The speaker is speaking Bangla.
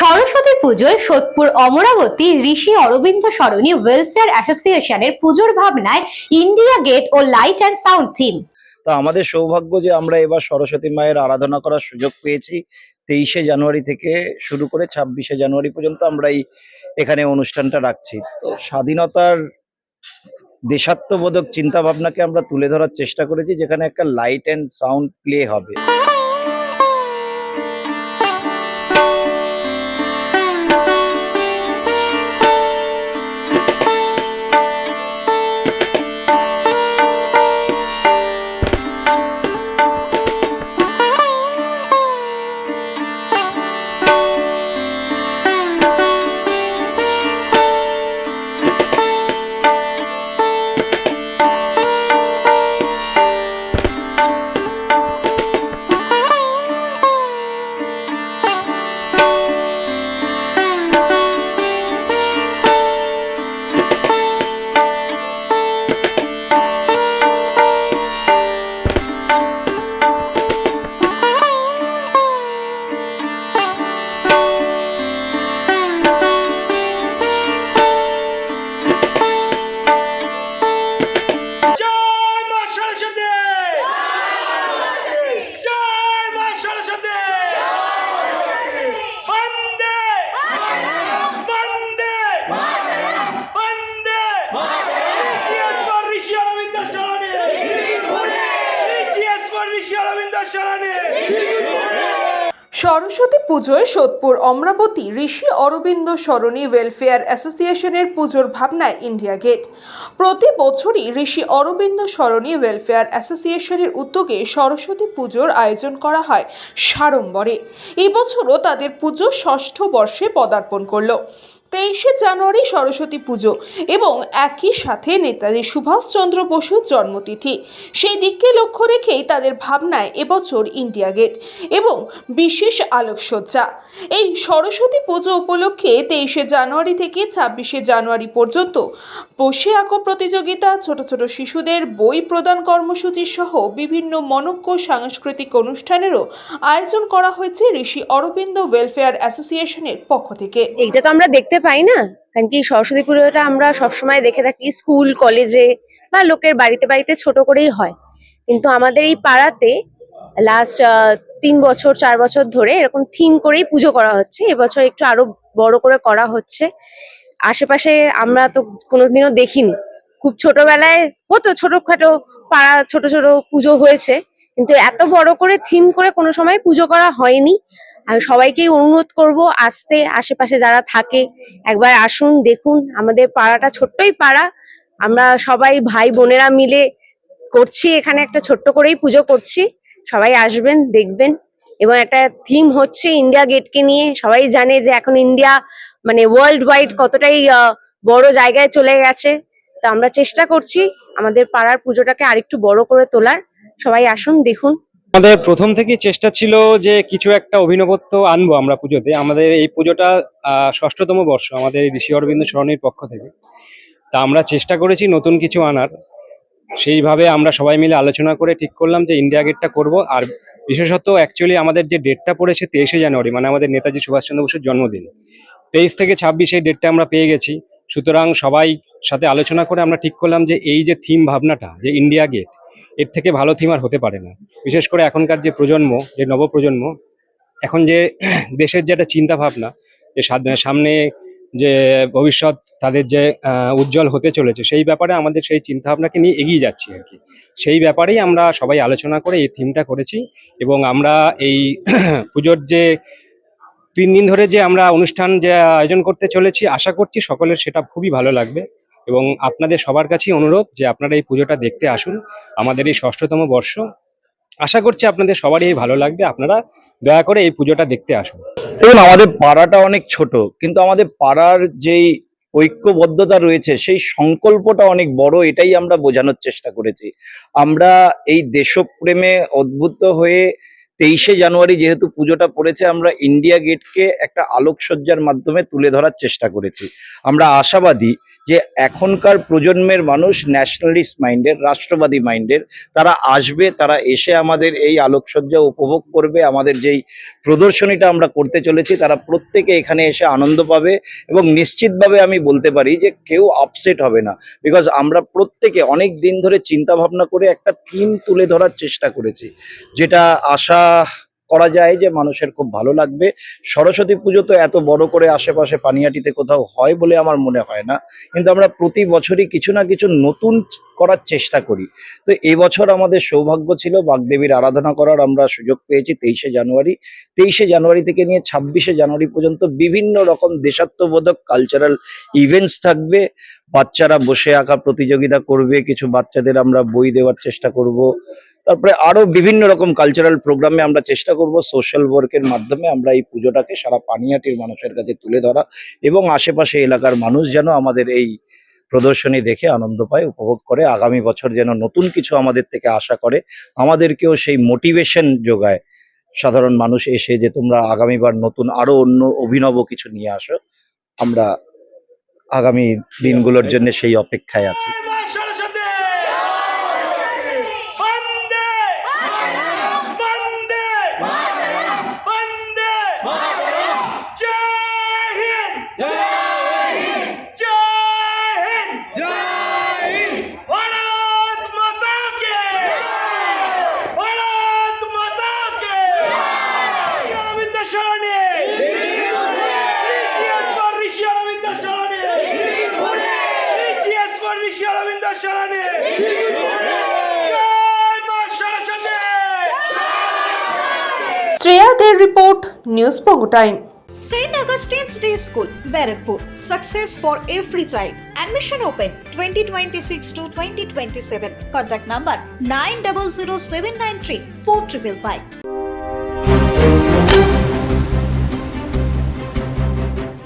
সরস্বতী পুজোয় সোদপুর অমরাবতী ঋষি অরবিন্দ সরণি ওয়েলফেয়ার অ্যাসোসিয়েশনের পুজোর ভাবনায় ইন্ডিয়া গেট ও লাইট অ্যান্ড সাউন্ড থিম। তো আমাদের সৌভাগ্য যে আমরা এবার সরস্বতী মায়ের আরাধনা করার সুযোগ পেয়েছি। 23শে জানুয়ারি থেকে শুরু করে 26শে জানুয়ারি পর্যন্ত আমরা এখানে অনুষ্ঠানটা রাখছি। তো স্বাধীনতার দেশাত্মবোধক চিন্তা ভাবনাকে আমরা তুলে ধরার চেষ্টা করেছি, যেখানে একটা লাইট অ্যান্ড সাউন্ড প্লে হবে। সরস্বতী পুজোয় সোদপুর অমরাবতী ঋষি অরবিন্দ সরণি ওয়েলফেয়ার অ্যাসোসিয়েশনের পুজোর ভাবনায় ইন্ডিয়া গেট। প্রতি বছরই ঋষি অরবিন্দ সরণি ওয়েলফেয়ার অ্যাসোসিয়েশনের উদ্যোগে সরস্বতী পুজোর আয়োজন করা হয় সাড়ম্বরে। এবছরও তাদের পুজো ষষ্ঠ বর্ষে পদার্পণ করল। 23শে জানুয়ারি সরস্বতী পুজো এবং একই সাথে নেতাজি সুভাষচন্দ্র বসুর জন্মতিথি। সেই দিককে লক্ষ্য রেখেই তাদের ভাবনায় এবছর ইন্ডিয়া গেট এবং বিশেষ আলোকসজ্জা। এই সরস্বতী পুজো উপলক্ষে 23শে জানুয়ারি থেকে 26শে জানুয়ারি পর্যন্ত বসে আঁকো প্রতিযোগিতা, ছোট ছোট শিশুদের বই প্রদান কর্মসূচি সহ বিভিন্ন মনোজ্ঞ সাংস্কৃতিক অনুষ্ঠানেরও আয়োজন করা হয়েছে ঋষি অরবিন্দ ওয়েলফেয়ার অ্যাসোসিয়েশনের পক্ষ থেকে। এইটা তো আমরা দেখতে পাই না, কারণ কি সরস্বতী পুজোটা আমরা সবসময় দেখে থাকি স্কুল কলেজে বা লোকের বাড়িতে বাড়িতে ছোট করেই হয়, কিন্তু আমাদের এই পাড়াতে লাস্ট 3 বছর 4 বছর ধরে এরকম থিম করেই পুজো করা হচ্ছে। এবছর একটু আরো বড় করে করা হচ্ছে। আশেপাশে আমরা তো কোনোদিনও দেখিনি, খুব ছোটবেলায় হতো ছোটখাটো পাড়া ছোট ছোট পুজো হয়েছে, কিন্তু এত বড় করে থিম করে কোনো সময় পুজো করা হয়নি। আমি সবাইকেই অনুরোধ করব আসতে, আশেপাশে যারা থাকে একবার আসুন, দেখুন। আমাদের পাড়াটা ছোট্টই পাড়া, আমরা সবাই ভাই বোনেরা মিলে করছি, এখানে একটা ছোট্ট করেই পুজো করছি। সবাই আসবেন, দেখবেন। এবং একটা থিম হচ্ছে ইন্ডিয়া গেটকে নিয়ে। সবাই জানে যে এখন ইন্ডিয়া মানে ওয়ার্ল্ড ওয়াইড কতটাই বড় জায়গায় চলে গেছে। তো আমরা চেষ্টা করছি আমাদের পাড়ার পুজোটাকে আরেকটু বড় করে তোলার। সবাই আসুন, দেখুন। আমাদের প্রথম থেকেই চেষ্টা ছিল যে কিছু একটা অভিনবত্ব আনবো আমরা পুজোতে। আমাদের এই পুজোটা ষষ্ঠতম বর্ষ আমাদের ঋষি অরবিন্দ সরণির পক্ষ থেকে। তা আমরা চেষ্টা করেছি নতুন কিছু আনার। সেইভাবে আমরা সবাই মিলে আলোচনা করে ঠিক করলাম যে ইন্ডিয়া গেটটা করব। আর বিশেষত অ্যাকচুয়ালি আমাদের যে ডেটটা পড়েছে 23শে জানুয়ারি, মানে আমাদের নেতাজি সুভাষচন্দ্র বসুর জন্মদিন। 23 থেকে 26 এই ডেটটা আমরা পেয়ে গেছি। সুতরাং সবাই সাথে আলোচনা করে আমরা ঠিক করলাম যে এই যে থিম ভাবনাটা, যে ইন্ডিয়া গেট, এর থেকে ভালো থিম আর হতে পারে না। বিশেষ করে এখনকার যে প্রজন্ম, যে নবপ্রজন্ম, এখন যে দেশের যে একটা চিন্তা ভাবনা, যে সামনে যে ভবিষ্যৎ তাদের যে উজ্জ্বল হতে চলেছে, সেই ব্যাপারে আমাদের সেই চিন্তা ভাবনাকে নিয়ে এগিয়ে যাচ্ছি আর কি। সেই ব্যাপারেই আমরা সবাই আলোচনা করে এই থিমটা করেছি। এবং আমরা এই পুজোর যে 3 দিন ধরে যে আমরা অনুষ্ঠান যে আয়োজন করতে চলেছি, আশা করছি সকলের সেটা খুবই ভালো লাগবে। এবং আপনাদের সবার কাছেই অনুরোধ যে আপনারা এই পুজোটা দেখতে আসুন। আমাদের এই ষষ্ঠতম বর্ষ, আশা করছি আপনাদের সবারই ভালো লাগবে। আপনারা দয়া করে এই পুজোটা দেখতে আসুন। দেখুন, আমাদের পাড়াটা অনেক ছোট, কিন্তু আমাদের পাড়ার যেই ঐক্যবদ্ধতা রয়েছে, সেই সংকল্পটা অনেক বড়। এটাই আমরা বোঝানোর চেষ্টা করেছি। আমরা এই দেশপ্রেমে উদ্বুদ্ধ হয়ে 23শে জানুয়ারি যেহেতু পুজোটা পড়েছে, আমরা ইন্ডিয়া গেটকে একটা আলোকসজ্জার মাধ্যমে তুলে ধরার চেষ্টা করেছি। আমরা আশাবাদী যে এখনকার প্রজন্মের মানুষ ন্যাশনালিস্ট মাইন্ডের, রাষ্ট্রবাদী মাইন্ডের। তারা আসবে, তারা এসে আমাদের এই আলোকসজ্জা উপভোগ করবে। আমাদের যেই প্রদর্শনীটা আমরা করতে চলেছি তারা প্রত্যেকে এখানে এসে আনন্দ পাবে এবং নিশ্চিতভাবে আমি বলতে পারি যে কেউ আপসেট হবে না। বিকজ আমরা প্রত্যেকে অনেক দিন ধরে চিন্তা ভাবনা করে একটা থিম তুলে ধরার চেষ্টা করেছি, যেটা আশা করা যায় যে মানুষের খুব ভালো লাগবে। সরস্বতী পুজো তো এত বড় করে আশেপাশে পানিহাটিতে কোথাও হয় বলে আমার মনে হয় না, কিন্তু আমরা প্রতি বছরই কিছু না কিছু নতুন করার চেষ্টা করি। তো এবছর আমাদের সৌভাগ্য ছিল বাগদেবীর আরাধনা করার, আমরা সুযোগ পেয়েছি 23শে জানুয়ারি। 23শে জানুয়ারি থেকে নিয়ে 26শে জানুয়ারি পর্যন্ত বিভিন্ন রকম দেশাত্মবোধক কালচারাল ইভেন্টস থাকবে। বাচ্চারা বসে আঁকা প্রতিযোগিতা করবে, কিছু বাচ্চাদের আমরা বই দেওয়ার চেষ্টা করব। তারপরে আরো বিভিন্ন রকম কালচারাল প্রোগ্রামে আমরা চেষ্টা করব সোশ্যাল ওয়ার্কের মাধ্যমে আমরা এই পুজোটাকে সারা পানিহাটির মানুষের কাছে তুলে ধরা, এবং আশেপাশে এলাকার মানুষ যেন আমাদের এই প্রদর্শনী দেখে আনন্দ পায়, উপভোগ করে, আগামী বছর যেন নতুন কিছু আমাদের থেকে আশা করে, আমাদেরকেও সেই মোটিভেশন যোগায় সাধারণ মানুষ এসে যে তোমরা আগামীবার নতুন আরো অন্য অভিনব কিছু নিয়ে আসো। আমরা আগামী দিনগুলোর জন্য সেই অপেক্ষায় আছি। Shreya, their report, News Pongo Time. St. Augustine's Day School, Barrackpur. Success for every child. Admission open 2026 to 2027. Contact number 900793 4555.